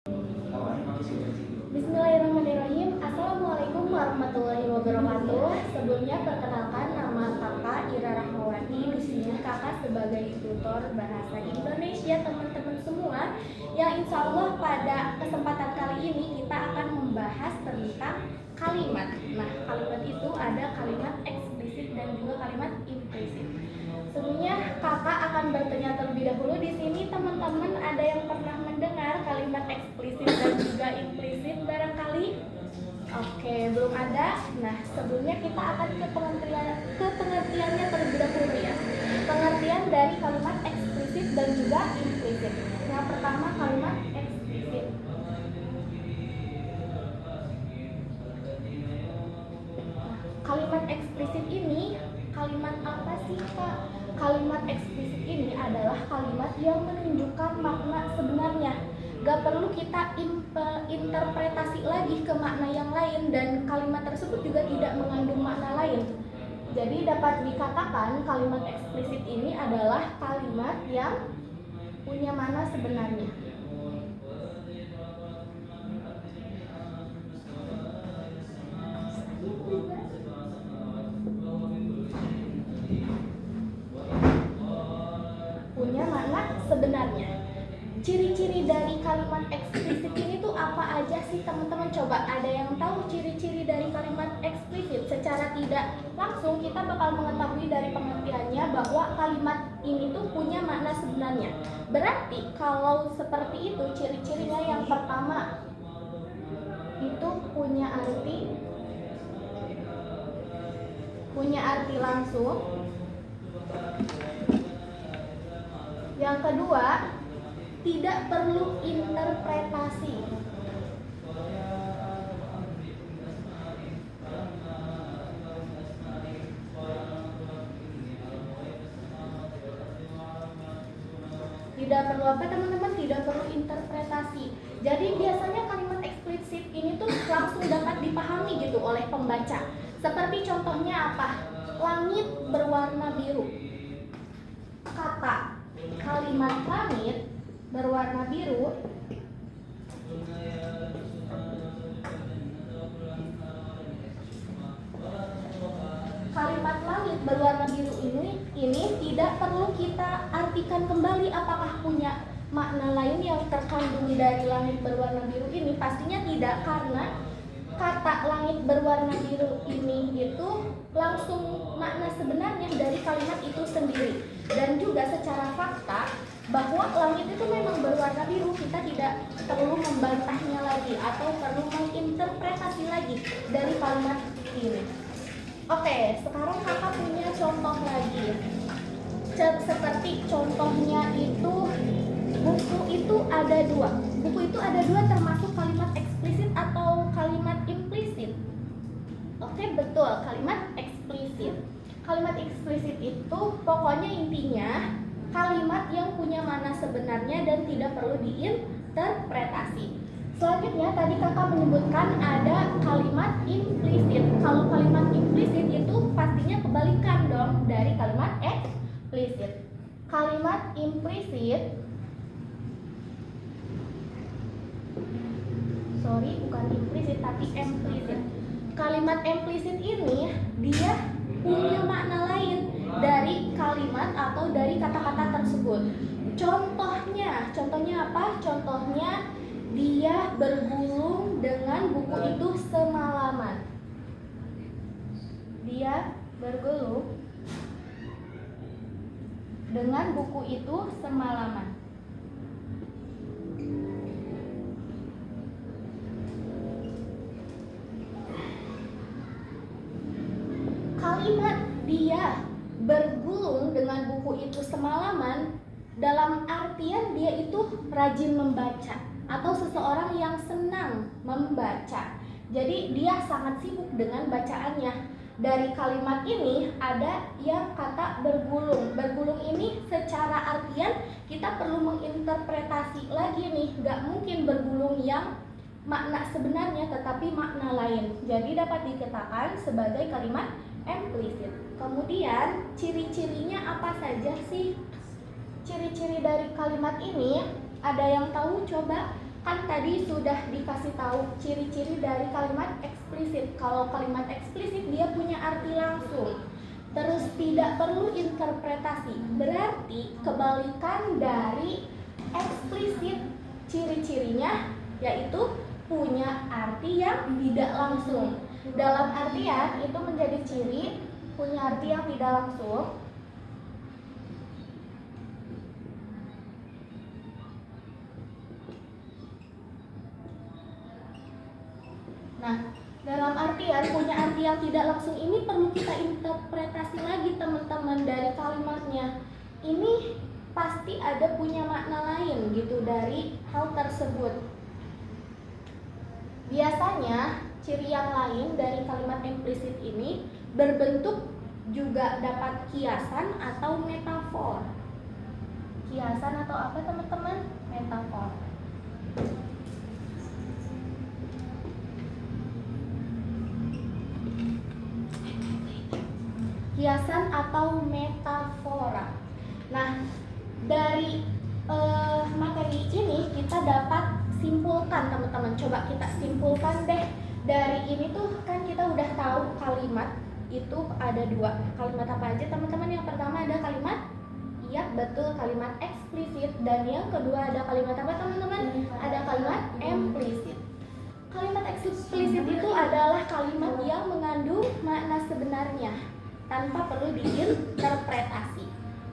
Bismillahirrahmanirrahim. Assalamualaikum warahmatullahi wabarakatuh. Sebelumnya perkenalkan, nama kakak Ira Rahmawati. Di sini kakak sebagai tutor bahasa Indonesia teman-teman semua. Yang insya Allah pada kesempatan kali ini kita akan membahas tentang kalimat. Nah, kalimat itu ada kalimat eksplisit dan juga kalimat implisit. Sebelumnya kakak akan bertanya terlebih dahulu. Di sini teman-teman ada yang pernah mendengar kalimat eksplisit dan juga implisit barangkali? Oke, belum ada. Nah, sebelumnya kita akan ke pengertiannya terlebih dahulu ya. Pengertian dari kalimat eksplisit dan juga implisit. Yang pertama, kalimat eksplisit. Kalimat eksplisit ini kalimat apa sih, Kak? Kalimat eksplisit ini adalah kalimat yang menunjukkan makna sebenarnya. Gak perlu kita interpretasi lagi ke makna yang lain, dan kalimat tersebut juga tidak mengandung makna lain. Jadi dapat dikatakan kalimat eksplisit ini adalah kalimat yang punya makna sebenarnya. Punya makna sebenarnya. Ciri-ciri dari kalimat eksplisit ini tuh apa aja sih teman-teman? Coba ada yang tahu ciri-ciri dari kalimat eksplisit? Secara tidak langsung kita bakal mengetahui dari pengertiannya bahwa kalimat ini tuh punya makna sebenarnya. Berarti kalau seperti itu ciri-cirinya, yang pertama itu punya arti langsung. Yang kedua, tidak perlu interpretasi. Tidak perlu apa teman-teman? Tidak perlu interpretasi. Jadi biasanya kalimat eksplisit ini tuh langsung dapat dipahami gitu oleh pembaca. Seperti contohnya apa? Langit berwarna biru. Kata kalimat langit berwarna biru ini tidak perlu kita artikan kembali apakah punya makna lain yang terkandung dari langit berwarna biru ini. Pastinya tidak, karena kata langit berwarna biru ini itu langsung makna sebenarnya dari kalimat itu sendiri. Dan juga secara fakta bahwa langit itu memang berwarna biru, kita tidak perlu membantahnya lagi atau perlu menginterpretasi lagi dari kalimat ini. Oke, sekarang kakak punya contoh lagi. Seperti contohnya itu, buku itu ada dua. Buku itu ada dua termasuk kalimat eksplisit atau kalimat implisit? Oke, betul, kalimat eksplisit. Kalimat eksplisit itu pokoknya intinya kalimat yang punya makna sebenarnya dan tidak perlu diinterpretasi. Selanjutnya tadi kakak menyebutkan ada kalimat implisit. Kalau kalimat implisit itu pastinya kebalikan dong dari kalimat eksplisit. Kalimat implisit, bukan implisit tapi implisit. Kalimat implisit ini dia punya makna lain dari kalimat atau dari kata-kata tersebut. Contohnya apa? Contohnya dia bergulung dengan buku itu semalaman. Dia bergulung dengan buku itu semalaman. Kalimat dia bergulung dengan buku itu semalaman dalam artian dia itu rajin membaca atau seseorang yang senang membaca. Jadi dia sangat sibuk dengan bacaannya. Dari kalimat ini ada yang kata bergulung. Bergulung ini secara artian kita perlu menginterpretasi lagi nih. Gak mungkin bergulung yang makna sebenarnya tetapi makna lain. Jadi dapat dikatakan sebagai kalimat implisit. Kemudian ciri-cirinya apa saja sih? Ciri-ciri dari kalimat ini ada yang tahu? Coba Kan tadi sudah dikasih tahu ciri-ciri dari kalimat eksplisit. Kalau kalimat eksplisit dia punya arti langsung, terus tidak perlu interpretasi. Berarti kebalikan dari eksplisit, ciri-cirinya yaitu punya arti yang tidak langsung. Dalam artian itu menjadi ciri punya arti yang tidak langsung. Nah, dalam artian punya arti yang tidak langsung ini perlu kita interpretasi lagi teman-teman dari kalimatnya. Ini pasti ada punya makna lain gitu dari hal tersebut. Biasanya ciri yang lain dari kalimat implisit ini berbentuk juga dapat kiasan atau metafor. Kiasan atau apa teman-teman? Metafor. Kiasan atau metafora. Nah, dari materi ini kita dapat simpulkan teman-teman. Coba kita simpulkan deh. Dari ini tuh kan kita udah tahu kalimat itu ada dua. Kalimat apa aja teman-teman? Yang pertama ada kalimat, iya betul, kalimat eksplisit. Dan yang kedua ada kalimat apa teman-teman? Ada kalimat implisit. Kalimat eksplisit itu adalah kalimat yang mengandung makna sebenarnya tanpa perlu diinterpretasi.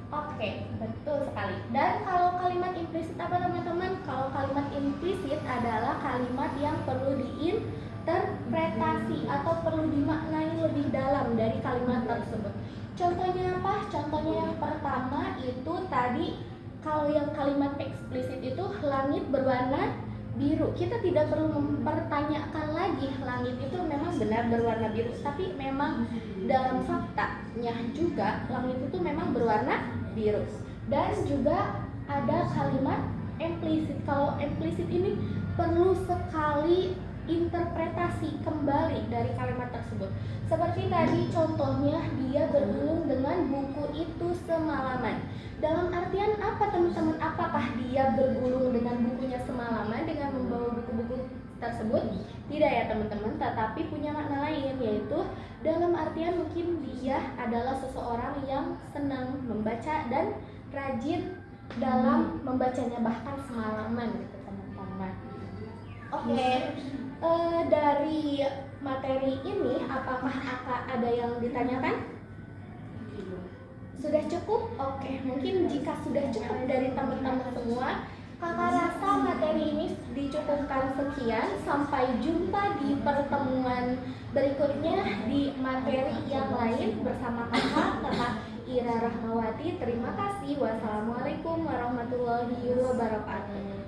Oke, betul sekali. Dan kalau kalimat implisit apa teman-teman? Kalau kalimat implisit adalah kalimat yang perlu diinterpretasi atau perlu dimaknai lebih dalam dari kalimat tersebut. Contohnya apa? Contohnya yang pertama itu tadi, kalau yang kalimat eksplisit itu langit berwarna biru. Kita tidak perlu mempertanyakan lagi langit itu memang benar berwarna biru, tapi memang dalam faktanya juga langit itu memang berwarna biru. Dan juga ada kalimat implisit. Kalau implisit ini perlu sekali interpretasi kembali dari kalimat tersebut. Seperti tadi contohnya, dia bergulung dengan buku itu semalaman. Dalam artian apa teman-teman? Apakah dia bergulung dengan bukunya semalaman dengan membawa buku-buku tersebut? Tidak ya teman-teman, tetapi punya makna lain, yaitu dalam artian mungkin dia adalah seseorang yang senang membaca dan rajin dalam membacanya, bahkan semalaman gitu teman-teman. Oke. Dari materi ini apakah ada yang ditanyakan? Sudah cukup? Oke, mungkin jika sudah cukup dari teman-teman semua, kakak rasa materi ini dicukupkan sekian. Sampai jumpa di pertemuan berikutnya di materi yang lain bersama kakak Ira Rahmawati. Terima kasih. Wassalamualaikum warahmatullahi wabarakatuh.